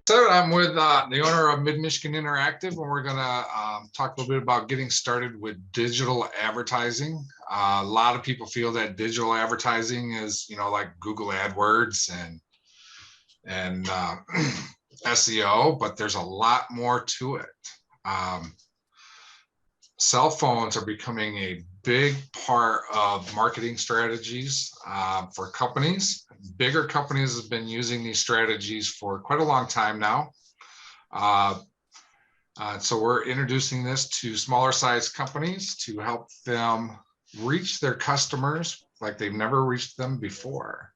So I'm with the owner of Mid-Michigan Interactive, and we're going to talk a little bit about getting started with digital advertising. A lot of people feel that digital advertising is, like Google AdWords and SEO, but there's a lot more to it. Cell phones are becoming a big part of marketing strategies for companies. Bigger companies have been using these strategies for quite a long time now. So we're introducing this to smaller size companies to help them reach their customers like they've never reached them before.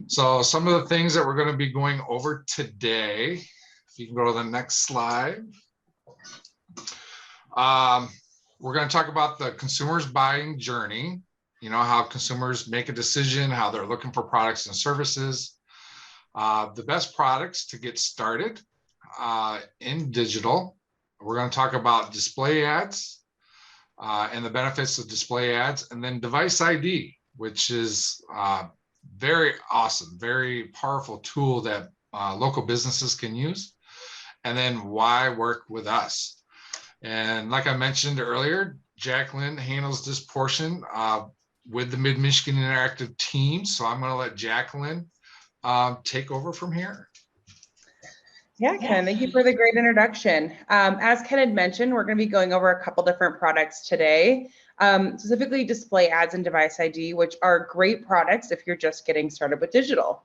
So some of the things that we're going to be going over today, if you can go to the next slide. We're going to talk about the consumer's buying journey, how consumers make a decision, how they're looking for products and services, the best products to get started in digital. We're going to talk about display ads and the benefits of display ads, and then device ID, which is very awesome, very powerful tool that local businesses can use, and then why work with us. And like I mentioned earlier, Jacqueline handles this portion with the Mid-Michigan Interactive team. So I'm going to let Jacqueline take over from here. Yeah, Ken, thank you for the great introduction. As Ken had mentioned, we're going to be going over a couple different products today, specifically display ads and device ID, which are great products if you're just getting started with digital.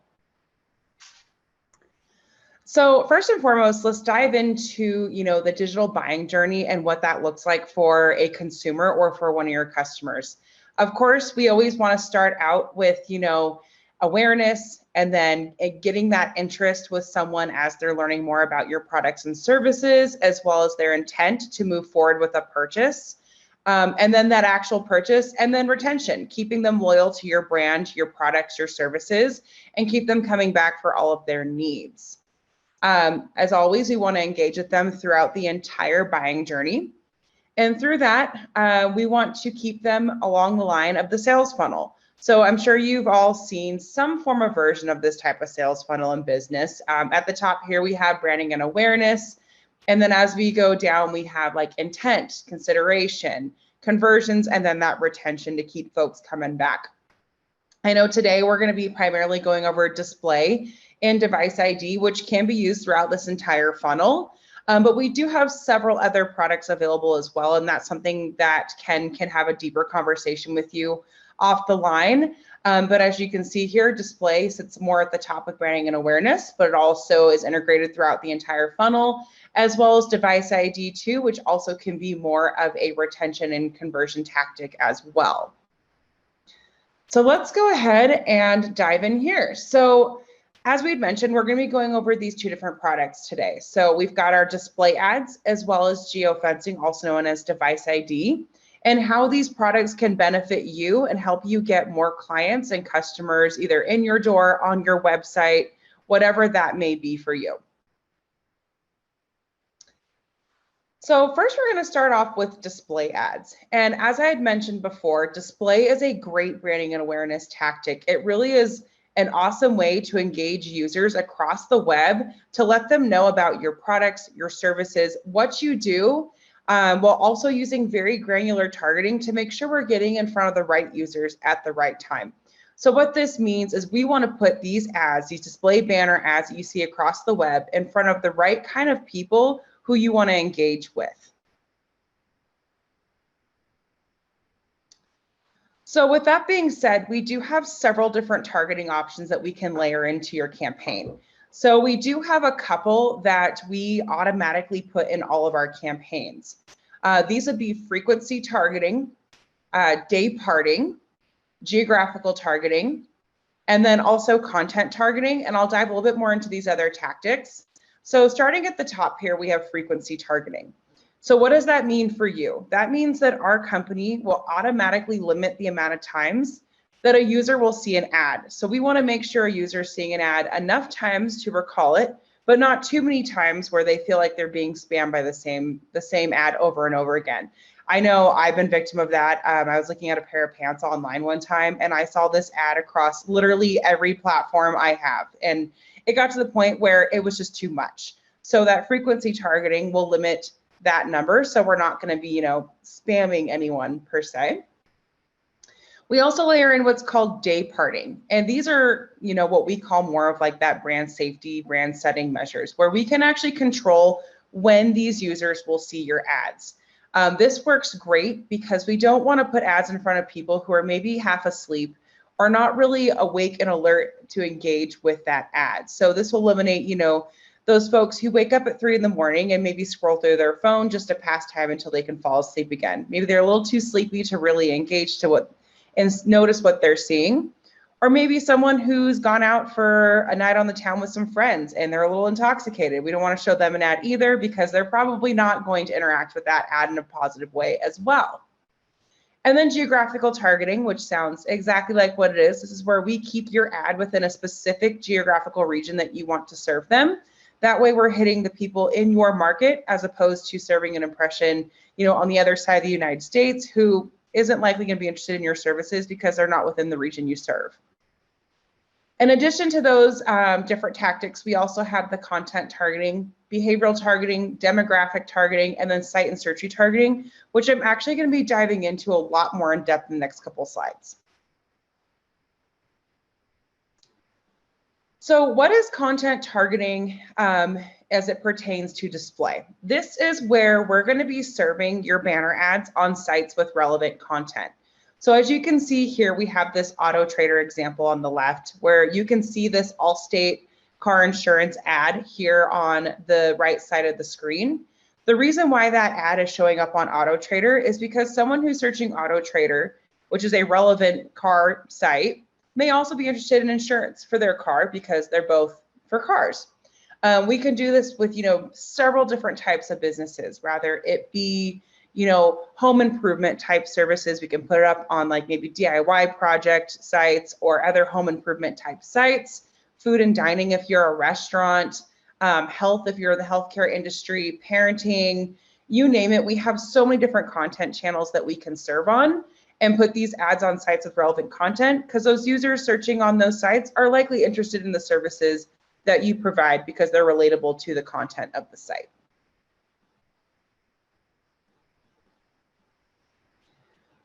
So first and foremost, let's dive into, the digital buying journey and what that looks like for a consumer or for one of your customers. Of course, we always want to start out with, awareness and then getting that interest with someone as they're learning more about your products and services, as well as their intent to move forward with a purchase. And then that actual purchase, and then retention, keeping them loyal to your brand, your products, your services, and keep them coming back for all of their needs. As always, we want to engage with them throughout the entire buying journey. And through that, we want to keep them along the line of the sales funnel. So I'm sure you've all seen some form of version of this type of sales funnel in business. At the top here, we have branding and awareness. And then as we go down, we have like intent, consideration, conversions, and then that retention to keep folks coming back. I know today we're going to be primarily going over display and device ID, which can be used throughout this entire funnel. But we do have several other products available as well, and that's something that Ken can have a deeper conversation with you off the line. But as you can see here, display sits more at the top with branding and awareness, but it also is integrated throughout the entire funnel, as well as device ID too, which also can be more of a retention and conversion tactic as well. So let's go ahead and dive in here. So as we'd mentioned, we're going to be going over these two different products today. So we've got our display ads as well as geofencing, also known as device ID, and how these products can benefit you and help you get more clients and customers either in your door, on your website, whatever that may be for you. So first, we're going to start off with display ads. And as I had mentioned before, display is a great branding and awareness tactic. It really is an awesome way to engage users across the web to let them know about your products, your services, what you do, while also using very granular targeting to make sure we're getting in front of the right users at the right time. So what this means is we want to put these ads, these display banner ads that you see across the web, in front of the right kind of people who you want to engage with. So with that being said, we do have several different targeting options that we can layer into your campaign. So we do have a couple that we automatically put in all of our campaigns. These would be frequency targeting, day parting, geographical targeting, and then also content targeting. And I'll dive a little bit more into these other tactics. So starting at the top here, we have frequency targeting. So what does that mean for you? That means that our company will automatically limit the amount of times that a user will see an ad. So we want to make sure a user is seeing an ad enough times to recall it, but not too many times where they feel like they're being spammed by the same ad over and over again. I know I've been victim of that. I was looking at a pair of pants online one time and I saw this ad across literally every platform I have. And it got to the point where it was just too much. So that frequency targeting will limit that number. So we're not going to be, spamming anyone per se. We also layer in what's called day parting. And these are, what we call more of like that brand safety, brand setting measures, where we can actually control when these users will see your ads. This works great because we don't want to put ads in front of people who are maybe half asleep or not really awake and alert to engage with that ad. So this will eliminate, those folks who wake up at 3 in the morning and maybe scroll through their phone just to pass time until they can fall asleep again. Maybe they're a little too sleepy to really engage and notice what they're seeing. Or maybe someone who's gone out for a night on the town with some friends and they're a little intoxicated. We don't want to show them an ad either because they're probably not going to interact with that ad in a positive way as well. And then geographical targeting, which sounds exactly like what it is. This is where we keep your ad within a specific geographical region that you want to serve them. That way we're hitting the people in your market as opposed to serving an impression, on the other side of the United States who isn't likely going to be interested in your services because they're not within the region you serve. In addition to those different tactics, we also have the content targeting, behavioral targeting, demographic targeting, and then site and search retargeting, which I'm actually going to be diving into a lot more in depth in the next couple slides. So what is content targeting as it pertains to display? This is where we're going to be serving your banner ads on sites with relevant content. So as you can see here, we have this Auto Trader example on the left where you can see this Allstate car insurance ad here on the right side of the screen. The reason why that ad is showing up on Auto Trader is because someone who's searching Auto Trader, which is a relevant car site, may also be interested in insurance for their car because they're both for cars. We can do this with, several different types of businesses, rather it be, home improvement type services. We can put it up on like maybe DIY project sites or other home improvement type sites, food and dining if you're a restaurant, health if you're the healthcare industry, parenting, you name it. We have so many different content channels that we can serve on and put these ads on sites with relevant content because those users searching on those sites are likely interested in the services that you provide because they're relatable to the content of the site.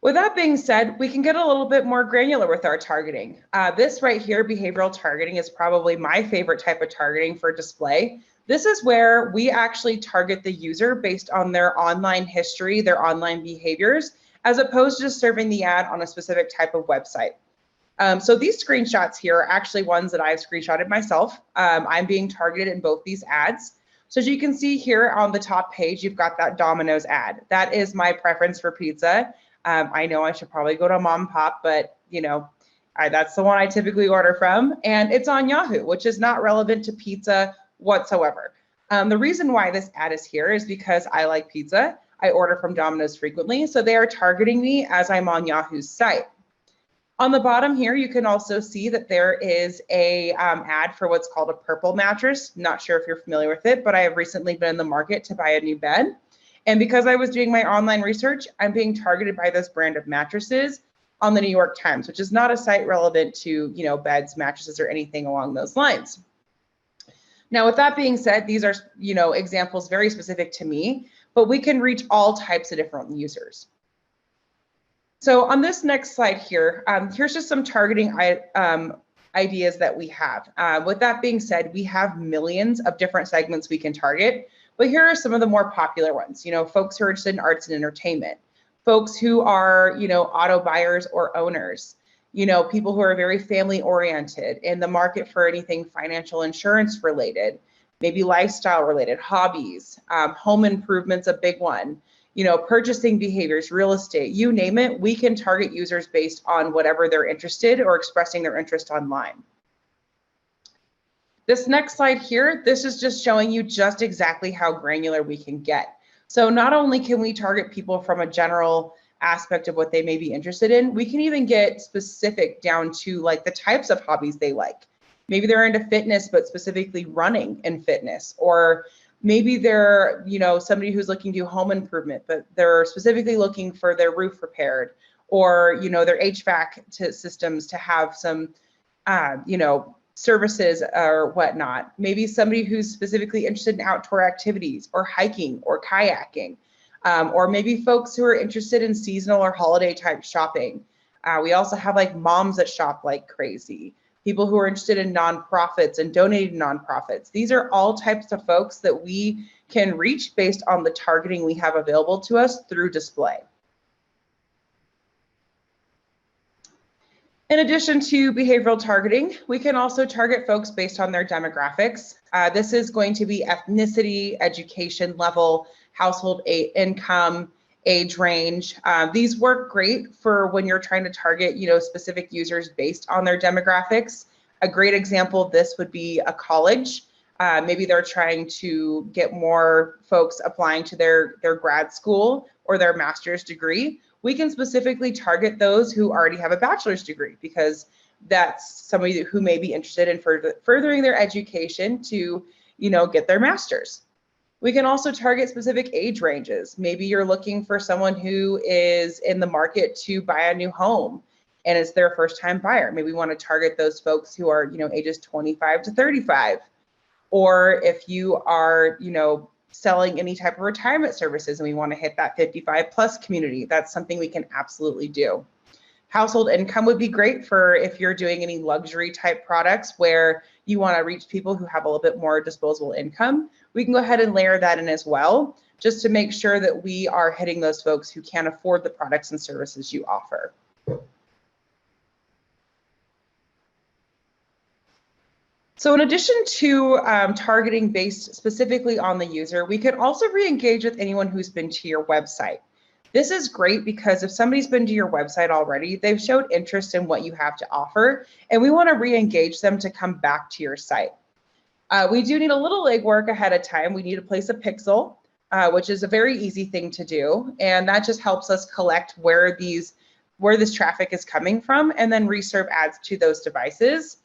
With that being said, we can get a little bit more granular with our targeting. This right here, behavioral targeting, is probably my favorite type of targeting for display. This is where we actually target the user based on their online history, their online behaviors, as opposed to just serving the ad on a specific type of website. So these screenshots here are actually ones that I've screenshotted myself. I'm being targeted in both these ads. So as you can see here on the top page, you've got that Domino's ad. That is my preference for pizza. I know I should probably go to Mom and Pop, but that's the one I typically order from. And it's on Yahoo, which is not relevant to pizza whatsoever. The reason why this ad is here is because I like pizza. I order from Domino's frequently, so they are targeting me as I'm on Yahoo's site. On the bottom here, you can also see that there is a ad for what's called a purple mattress. Not sure if you're familiar with it, but I have recently been in the market to buy a new bed. And because I was doing my online research, I'm being targeted by this brand of mattresses on the New York Times, which is not a site relevant to, beds, mattresses, or anything along those lines. Now, with that being said, these are, examples very specific to me, but we can reach all types of different users. So on this next slide here, here's just some targeting ideas that we have. With that being said, we have millions of different segments we can target, but here are some of the more popular ones. Folks who are interested in arts and entertainment, folks who are, auto buyers or owners, people who are very family oriented in the market for anything financial insurance related, maybe lifestyle related, hobbies, home improvements, a big one. Purchasing behaviors, real estate, you name it, we can target users based on whatever they're interested or expressing their interest online. This next slide here, this is just showing you just exactly how granular we can get. So not only can we target people from a general aspect of what they may be interested in, we can even get specific down to like the types of hobbies they like. Maybe they're into fitness, but specifically running and fitness, or Maybe they're, somebody who's looking to do home improvement, but they're specifically looking for their roof repaired, or, their HVAC systems to have some, services or whatnot. Maybe somebody who's specifically interested in outdoor activities or hiking or kayaking, or maybe folks who are interested in seasonal or holiday type shopping. We also have like moms that shop like crazy, people who are interested in nonprofits and donating to nonprofits. These are all types of folks that we can reach based on the targeting we have available to us through display. In addition to behavioral targeting, we can also target folks based on their demographics. This is going to be ethnicity, education level, household income, age range. These work great for when you're trying to target, specific users based on their demographics. A great example of this would be a college. Maybe they're trying to get more folks applying to their grad school or their master's degree. We can specifically target those who already have a bachelor's degree, because that's somebody who may be interested in furthering their education to, get their master's. We can also target specific age ranges. Maybe you're looking for someone who is in the market to buy a new home and it's their first time buyer. Maybe we want to target those folks who are, ages 25 to 35. Or if you are, selling any type of retirement services and we want to hit that 55 plus community, that's something we can absolutely do. Household income would be great for if you're doing any luxury type products where you want to reach people who have a little bit more disposable income. We can go ahead and layer that in as well, just to make sure that we are hitting those folks who can't afford the products and services you offer. So in addition to targeting based specifically on the user, we can also re-engage with anyone who's been to your website. This is great because if somebody's been to your website already, they've showed interest in what you have to offer, and we want to re-engage them to come back to your site. We do need a little legwork ahead of time. We need to place a pixel, which is a very easy thing to do, and that just helps us collect where this traffic is coming from and then reserve ads to those devices.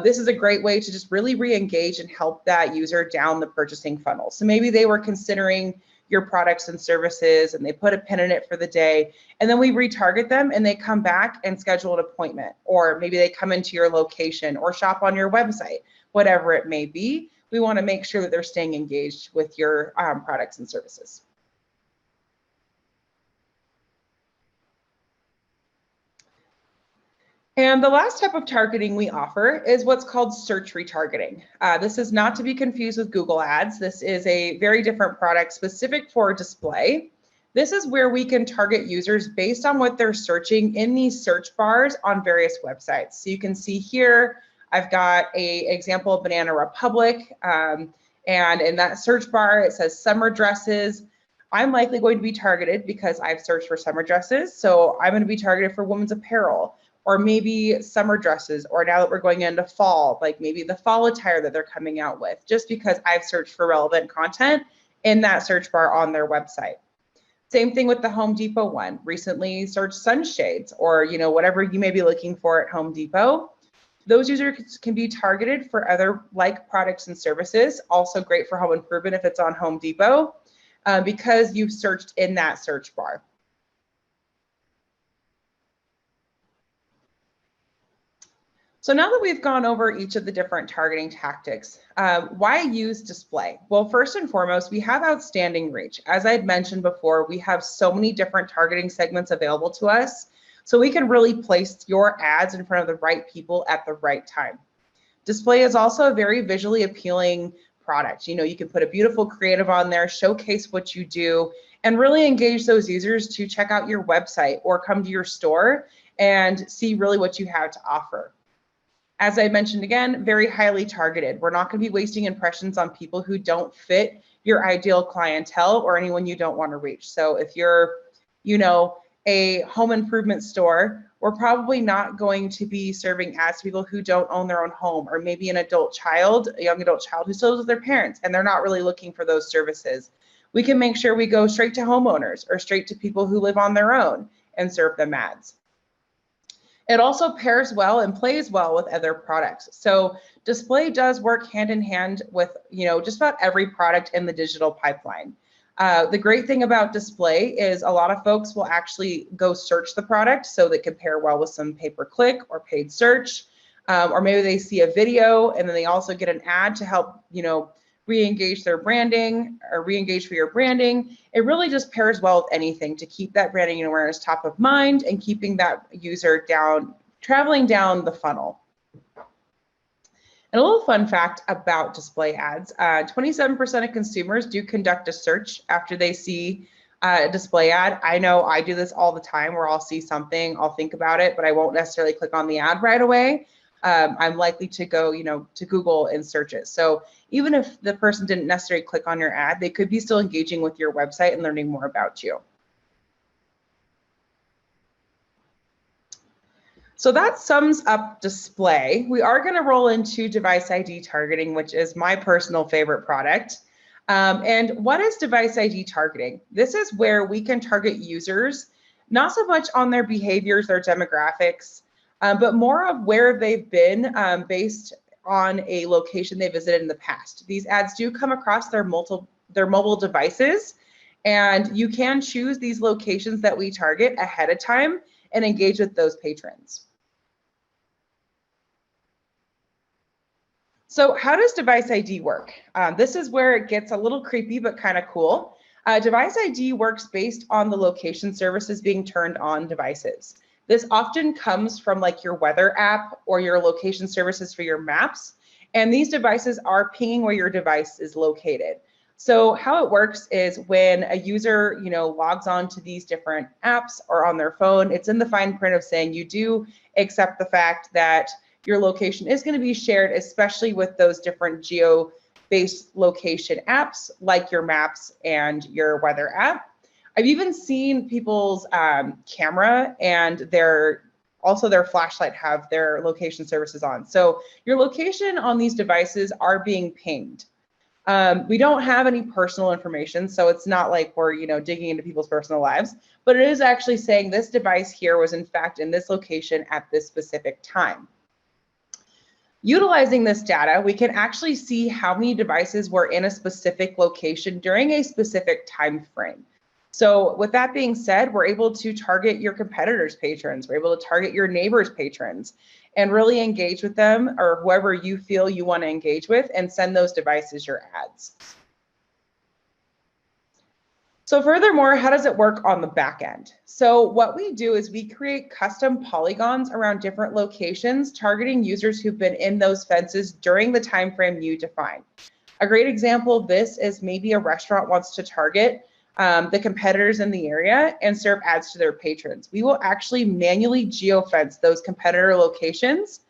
This is a great way to just really re-engage and help that user down the purchasing funnel. So maybe they were considering your products and services and they put a pin in it for the day, and then we retarget them and they come back and schedule an appointment, or maybe they come into your location or shop on your website, whatever it may be. We want to make sure that they're staying engaged with your products and services. And the last type of targeting we offer is what's called search retargeting. This is not to be confused with Google Ads. This is a very different product specific for display. This is where we can target users based on what they're searching in these search bars on various websites. So you can see here, I've got an example of Banana Republic, and in that search bar, it says summer dresses. I'm likely going to be targeted because I've searched for summer dresses. So I'm going to be targeted for women's apparel, or maybe summer dresses, or now that we're going into fall, like maybe the fall attire that they're coming out with, just because I've searched for relevant content in that search bar on their website. Same thing with the Home Depot one. Recently searched sunshades, or whatever you may be looking for at Home Depot. Those users can be targeted for other like products and services. Also great for home improvement if it's on Home Depot, because you've searched in that search bar. So now that we've gone over each of the different targeting tactics, why use display? Well, first and foremost, we have outstanding reach. As I had mentioned before, we have so many different targeting segments available to us, so we can really place your ads in front of the right people at the right time. Display is also a very visually appealing product. You can put a beautiful creative on there, showcase what you do, and really engage those users to check out your website or come to your store and see really what you have to offer. As I mentioned again, very highly targeted. We're not going to be wasting impressions on people who don't fit your ideal clientele or anyone you don't want to reach. So if you're, a home improvement store, we're probably not going to be serving ads to people who don't own their own home, or maybe an adult child, a young adult child who still lives with their parents and they're not really looking for those services. We can make sure we go straight to homeowners or straight to people who live on their own and serve them ads. It also pairs well and plays well with other products. So display does work hand in hand with, just about every product in the digital pipeline. The great thing about display is a lot of folks will actually go search the product so they can pair well with some pay-per-click or paid search, or maybe they see a video and then they also get an ad to help, re-engage their branding or re-engage for your branding. It really just pairs well with anything to keep that branding and awareness top of mind and keeping that user traveling down the funnel. And a little fun fact about display ads, 27% of consumers do conduct a search after they see a display ad. I know I do this all the time where I'll see something, I'll think about it, but I won't necessarily click on the ad right away. I'm likely to go, to Google and search it. So even if the person didn't necessarily click on your ad, they could be still engaging with your website and learning more about you. So that sums up display. We are going to roll into device ID targeting, which is my personal favorite product. And what is device ID targeting? This is where we can target users, not so much on their behaviors, their demographics, but more of where they've been based on a location they visited in the past. These ads do come across their mobile devices, and you can choose these locations that we target ahead of time and engage with those patrons. So how does device ID work? This is where it gets a little creepy, but kind of cool. Device ID works based on the location services being turned on devices. This often comes from like your weather app or your location services for your maps. And these devices are pinging where your device is located. So how it works is when a user, logs on to these different apps or on their phone, it's in the fine print of saying you do accept the fact that your location is going to be shared, especially with those different geo-based location apps like your maps and your weather app. I've even seen people's camera and their flashlight have their location services on. So your location on these devices are being pinged. We don't have any personal information, so it's not like we're, digging into people's personal lives, but it is actually saying this device here was in fact in this location at this specific time. Utilizing this data, we can actually see how many devices were in a specific location during a specific time frame. So with that being said, we're able to target your competitors' patrons. We're able to target your neighbors' patrons and really engage with them or whoever you feel you want to engage with and send those devices your ads. So furthermore, how does it work on the back end? So what we do is we create custom polygons around different locations, targeting users who've been in those fences during the time frame you define. A great example of this is maybe a restaurant wants to target the competitors in the area and serve ads to their patrons. We will actually manually geofence those competitor locations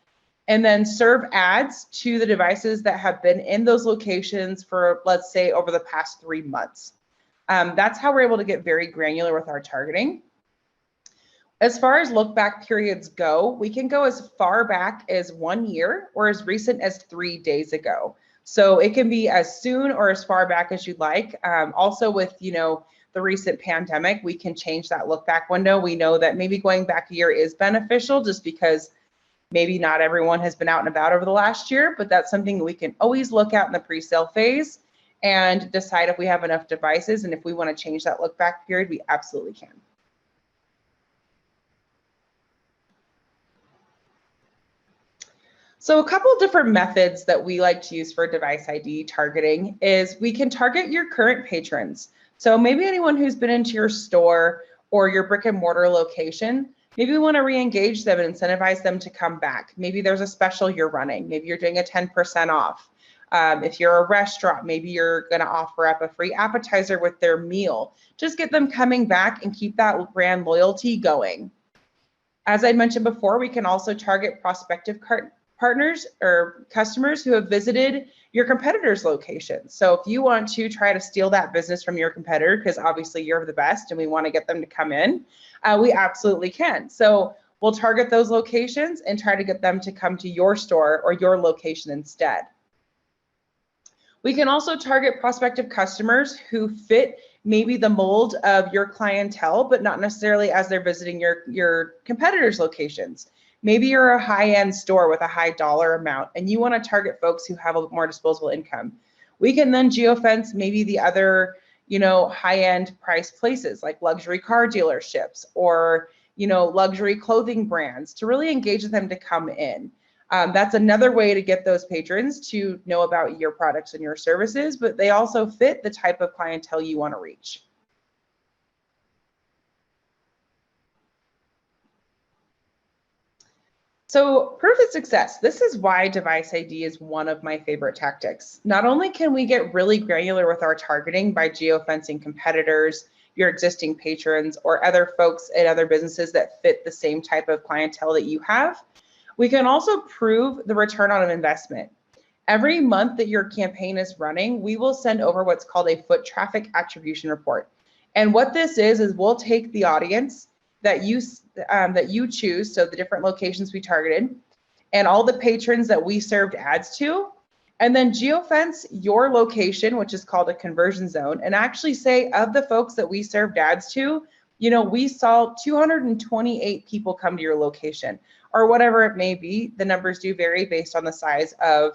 and then serve ads to the devices that have been in those locations for, let's say, over the past 3 months. That's how we're able to get very granular with our targeting. As far as look back periods go, we can go as far back as 1 year or as recent as 3 days ago. So it can be as soon or as far back as you'd like. Also with, the recent pandemic, we can change that look back window. We know that maybe going back a year is beneficial just because maybe not everyone has been out and about over the last year, but that's something we can always look at in the pre-sale phase and decide if we have enough devices, and if we want to change that look back period, we absolutely can. So a couple of different methods that we like to use for device ID targeting is we can target your current patrons. So maybe anyone who's been into your store or your brick and mortar location, maybe we want to re-engage them and incentivize them to come back. Maybe there's a special you're running. Maybe you're doing a 10% off. If you're a restaurant, maybe you're going to offer up a free appetizer with their meal. Just get them coming back and keep that brand loyalty going. As I mentioned before, we can also target prospective partners or customers who have visited your competitors' locations. So if you want to try to steal that business from your competitor, because obviously you're the best and we want to get them to come in, we absolutely can. So we'll target those locations and try to get them to come to your store or your location instead. We can also target prospective customers who fit maybe the mold of your clientele, but not necessarily as they're visiting your competitors' locations. Maybe you're a high-end store with a high dollar amount and you want to target folks who have a more disposable income. We can then geofence maybe the other, high-end price places like luxury car dealerships or, luxury clothing brands to really engage with them to come in. That's another way to get those patrons to know about your products and your services, but they also fit the type of clientele you want to reach. So proof of success. This is why device ID is one of my favorite tactics. Not only can we get really granular with our targeting by geofencing competitors, your existing patrons, or other folks in other businesses that fit the same type of clientele that you have, we can also prove the return on an investment. Every month that your campaign is running, we will send over what's called a foot traffic attribution report. And what this is we'll take the audience that you choose, so the different locations we targeted, and all the patrons that we served ads to, and then geofence your location, which is called a conversion zone, and actually say of the folks that we served ads to, we saw 228 people come to your location, or whatever it may be. The numbers do vary based on the size of,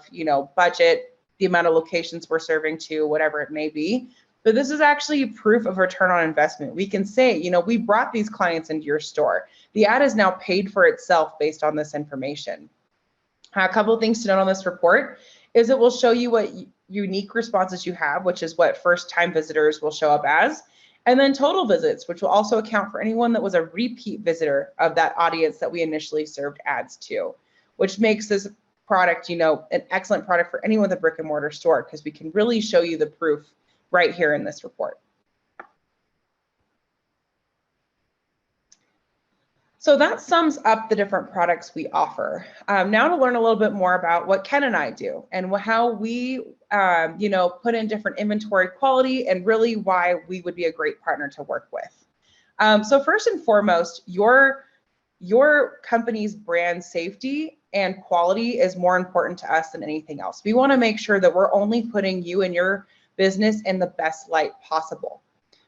budget, the amount of locations we're serving to, whatever it may be. But this is actually proof of return on investment. We can say, we brought these clients into your store. The ad is now paid for itself based on this information. A couple of things to note on this report is it will show you what unique responses you have, which is what first-time visitors will show up as, and then total visits, which will also account for anyone that was a repeat visitor of that audience that we initially served ads to, which makes this product, an excellent product for anyone with a brick and mortar store, because we can really show you the proof right here in this report. So that sums up the different products we offer. Now to learn a little bit more about what Ken and I do and how we, put in different inventory quality and really why we would be a great partner to work with. So first and foremost, your company's brand safety and quality is more important to us than anything else. We want to make sure that we're only putting you and your business in the best light possible.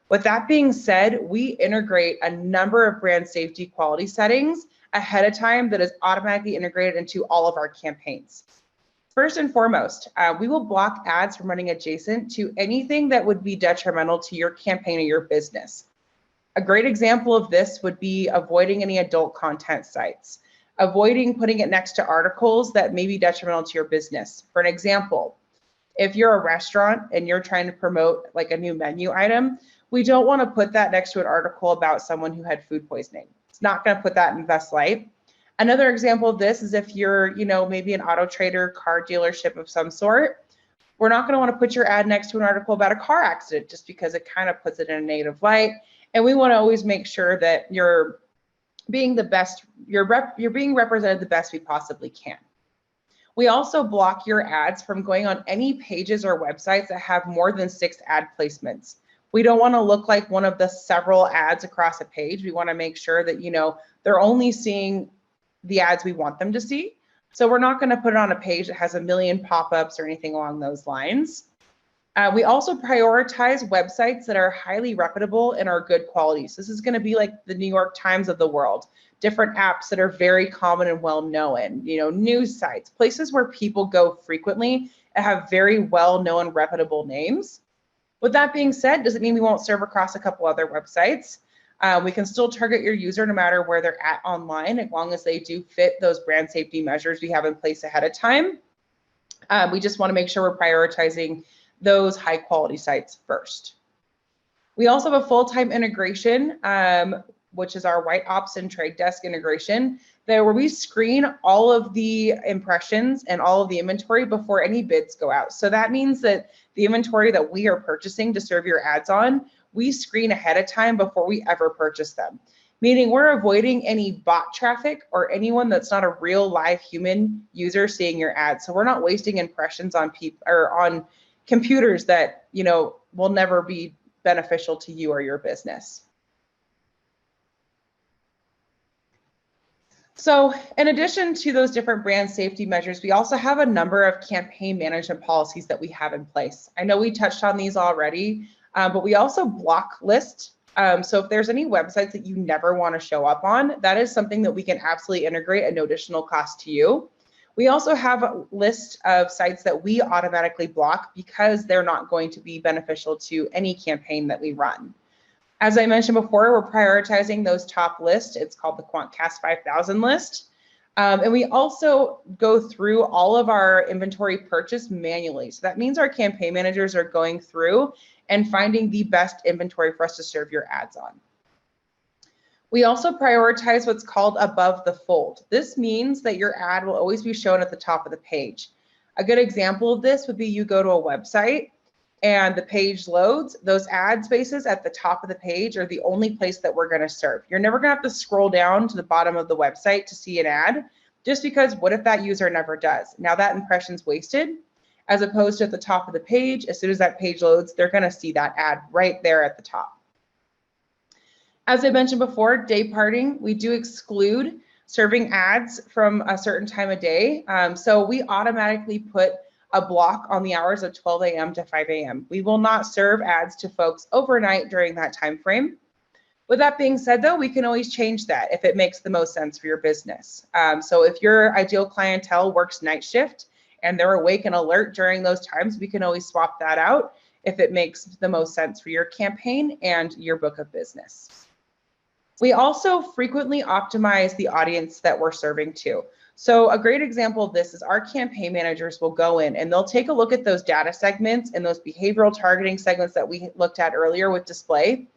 With that being said, we integrate a number of brand safety quality settings ahead of time that is automatically integrated into all of our campaigns. First and foremost, we will block ads from running adjacent to anything that would be detrimental to your campaign or your business. A great example of this would be avoiding any adult content sites, avoiding putting it next to articles that may be detrimental to your business. For an example, if you're a restaurant and you're trying to promote like a new menu item, we don't want to put that next to an article about someone who had food poisoning. It's not going to put that in best light. Another example of this is if you're, maybe an auto trader, car dealership of some sort, we're not going to want to put your ad next to an article about a car accident just because it kind of puts it in a negative light. And we want to always make sure that you're being the best, you're being represented the best we possibly can. We also block your ads from going on any pages or websites that have more than 6 ad placements. We don't want to look like one of the several ads across a page. We want to make sure that, they're only seeing the ads we want them to see. So we're not going to put it on a page that has a million pop-ups or anything along those lines. We also prioritize websites that are highly reputable and are good quality. So this is going to be like the New York Times of the world, different apps that are very common and well-known, news sites, places where people go frequently and have very well-known reputable names. With that being said, doesn't mean we won't serve across a couple other websites. We can still target your user no matter where they're at online, as long as they do fit those brand safety measures we have in place ahead of time. We just want to make sure we're prioritizing those high quality sites first. We also have a full-time integration, which is our White Ops and Trade Desk integration, where we screen all of the impressions and all of the inventory before any bids go out. So that means that the inventory that we are purchasing to serve your ads on, we screen ahead of time before we ever purchase them. Meaning we're avoiding any bot traffic or anyone that's not a real live human user seeing your ads. So we're not wasting impressions on people or on computers that, will never be beneficial to you or your business. So in addition to those different brand safety measures, we also have a number of campaign management policies that we have in place. I know we touched on these already, but we also block list So if there's any websites that you never want to show up on, that is something that we can absolutely integrate at no additional cost to you. We also have a list of sites that we automatically block because they're not going to be beneficial to any campaign that we run. As I mentioned before, we're prioritizing those top lists. It's called the QuantCast 5000 list. And we also go through all of our inventory purchase manually. So that means our campaign managers are going through and finding the best inventory for us to serve your ads on. We also prioritize what's called above the fold. This means that your ad will always be shown at the top of the page. A good example of this would be you go to a website and the page loads. Those ad spaces at the top of the page are the only place that we're going to serve. You're never going to have to scroll down to the bottom of the website to see an ad, just because what if that user never does? Now that impression's wasted, as opposed to at the top of the page. As soon as that page loads, they're going to see that ad right there at the top. As I mentioned before, day parting, we do exclude serving ads from a certain time of day. So we automatically put a block on the hours of 12 a.m. to 5 a.m. We will not serve ads to folks overnight during that time frame. With that being said, though, we can always change that if it makes the most sense for your business. So if your ideal clientele works night shift and they're awake and alert during those times, we can always swap that out if it makes the most sense for your campaign and your book of business. We also frequently optimize the audience that we're serving to. So a great example of this is our campaign managers will go in and they'll take a look at those data segments and those behavioral targeting segments that we looked at earlier with display.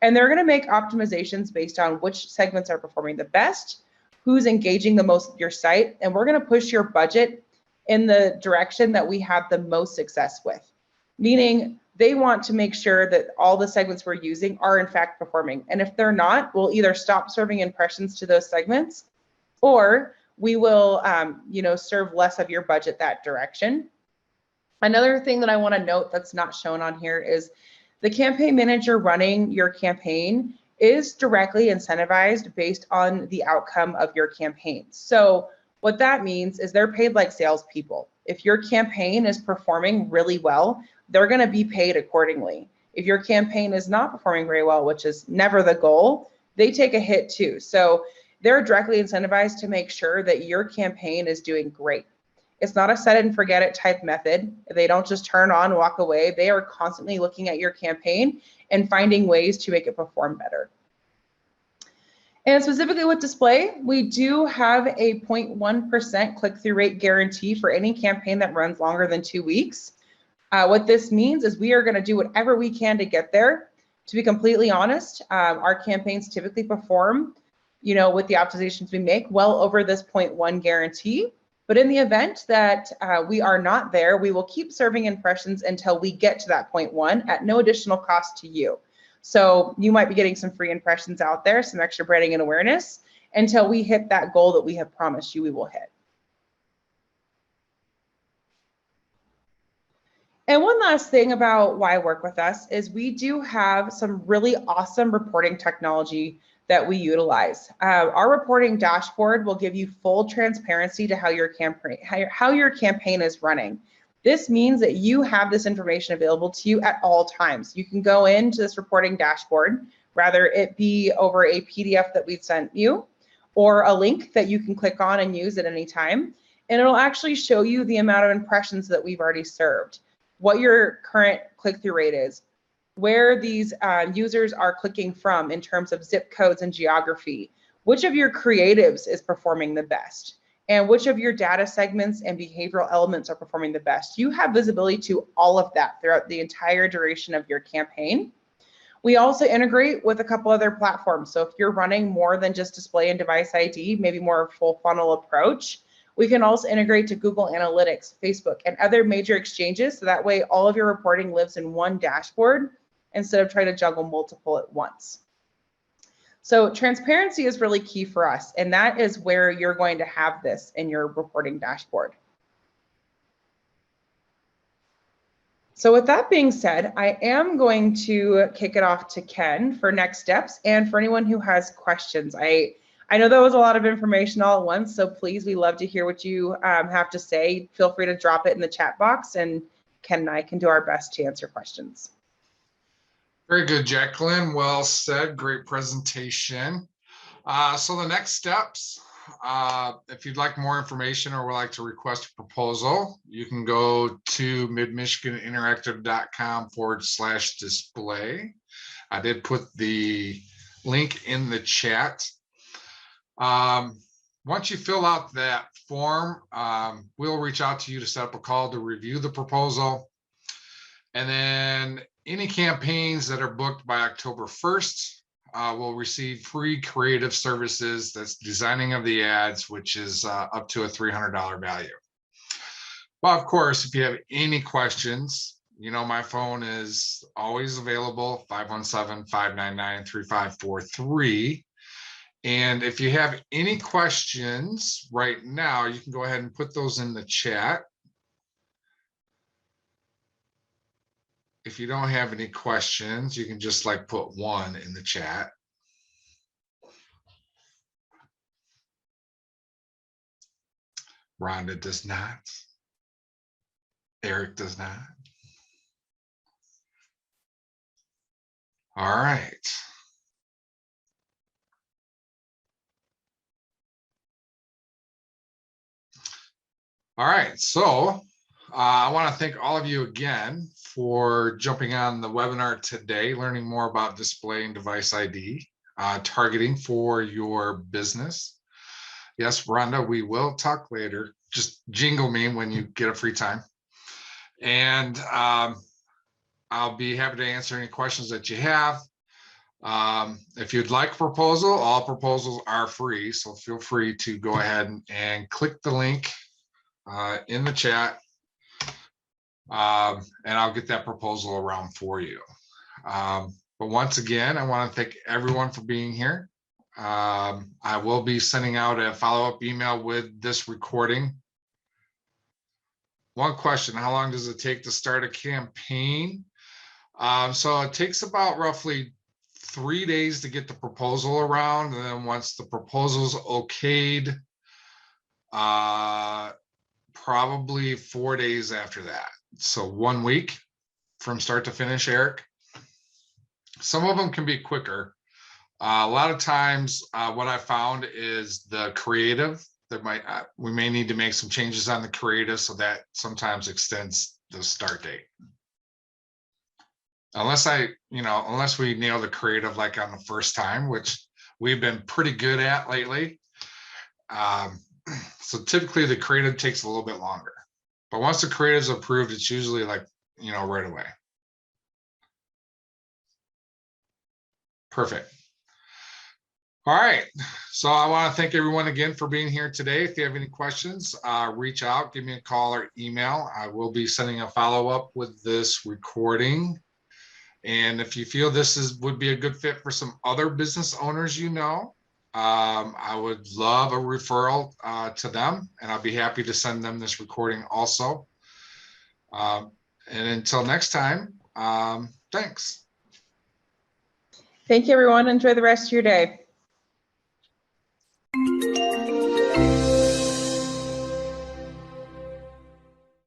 And they're going to make optimizations based on which segments are performing the best, who's engaging the most with your site, and we're going to push your budget in the direction that we have the most success with. Meaning they want to make sure that all the segments we're using are in fact performing. And if they're not, we'll either stop serving impressions to those segments, or we will serve less of your budget that direction. Another thing that I want to note that's not shown on here is the campaign manager running your campaign is directly incentivized based on the outcome of your campaign. So what that means is they're paid like salespeople. If your campaign is performing really well, they're going to be paid accordingly. If your campaign is not performing very well, which is never the goal, they take a hit too. So they're directly incentivized to make sure that your campaign is doing great. It's not a set and forget it type method. They don't just turn on, walk away. They are constantly looking at your campaign and finding ways to make it perform better. And specifically with display, we do have a 0.1% click-through rate guarantee for any campaign that runs longer than 2 weeks. What this means is we are going to do whatever we can to get there. To be completely honest, our campaigns typically perform, with the optimizations we make, well over this 0.1 guarantee. But in the event that we are not there, we will keep serving impressions until we get to that 0.1 at no additional cost to you. So you might be getting some free impressions out there, some extra branding and awareness, until we hit that goal that we have promised you we will hit. And one last thing about why work with us is we do have some really awesome reporting technology that we utilize. Our reporting dashboard will give you full transparency to how your campaign is running. This means that you have this information available to you at all times. You can go into this reporting dashboard, whether it be over a PDF that we've sent you or a link that you can click on and use at any time. And it'll actually show you the amount of impressions that we've already served, what your current click-through rate is, where these users are clicking from in terms of zip codes and geography, which of your creatives is performing the best, and which of your data segments and behavioral elements are performing the best. You have visibility to all of that throughout the entire duration of your campaign. We also integrate with a couple other platforms. So if you're running more than just display and device ID, maybe more full funnel approach, we can also integrate to Google Analytics, Facebook, and other major exchanges. So that way all of your reporting lives in one dashboard instead of trying to juggle multiple at once. So transparency is really key for us, and that is where you're going to have this in your reporting dashboard. So with that being said, I am going to kick it off to Ken for next steps and for anyone who has questions. I know that was a lot of information all at once, so please, we love to hear what you have to say. Feel free to drop it in the chat box, and Ken and I can do our best to answer questions. Very good, Jacqueline. Well said. Great presentation. So the next steps, if you'd like more information or would like to request a proposal, you can go to midmichiganinteractive.com/display. I did put the link in the chat. Once you fill out that form, we'll reach out to you to set up a call to review the proposal. And then any campaigns that are booked by October 1st will receive free creative services. That's designing of the ads, which is up to a $300 value. Well, of course, if you have any questions, you know, my phone is always available, 517-599-3543. And if you have any questions right now, you can go ahead and put those in the chat. If you don't have any questions, you can just like put one in the chat. Rhonda does not. Eric does not. All right. All right, so I want to thank all of you again for jumping on the webinar today, learning more about display and device ID, targeting for your business. Yes, Rhonda, we will talk later. Just jingle me when you get a free time. And I'll be happy to answer any questions that you have. If you'd like a proposal, all proposals are free, so feel free to go ahead and click the link in the chat, and I'll get that proposal around for you. But once again, I want to thank everyone for being here. I will be sending out a follow-up email with this recording. One question: how long does it take to start a campaign? So it takes about roughly 3 days to get the proposal around, and then once the proposal's okayed, probably 4 days after that. So 1 week from start to finish, Eric. Some of them can be quicker. A lot of times what I found is the creative that we may need to make some changes on the creative, so that sometimes extends the start date. Unless we nail the creative like on the first time, which we've been pretty good at lately. So typically the creative takes a little bit longer, but once the creative is approved, it's usually like, right away. Perfect. All right. So I want to thank everyone again for being here today. If you have any questions, reach out, give me a call or email. I will be sending a follow-up with this recording. And if you feel this would be a good fit for some other business owners, I would love a referral to them, and I'll be happy to send them this recording also. And until next time, thanks. Thank you, everyone. Enjoy the rest of your day.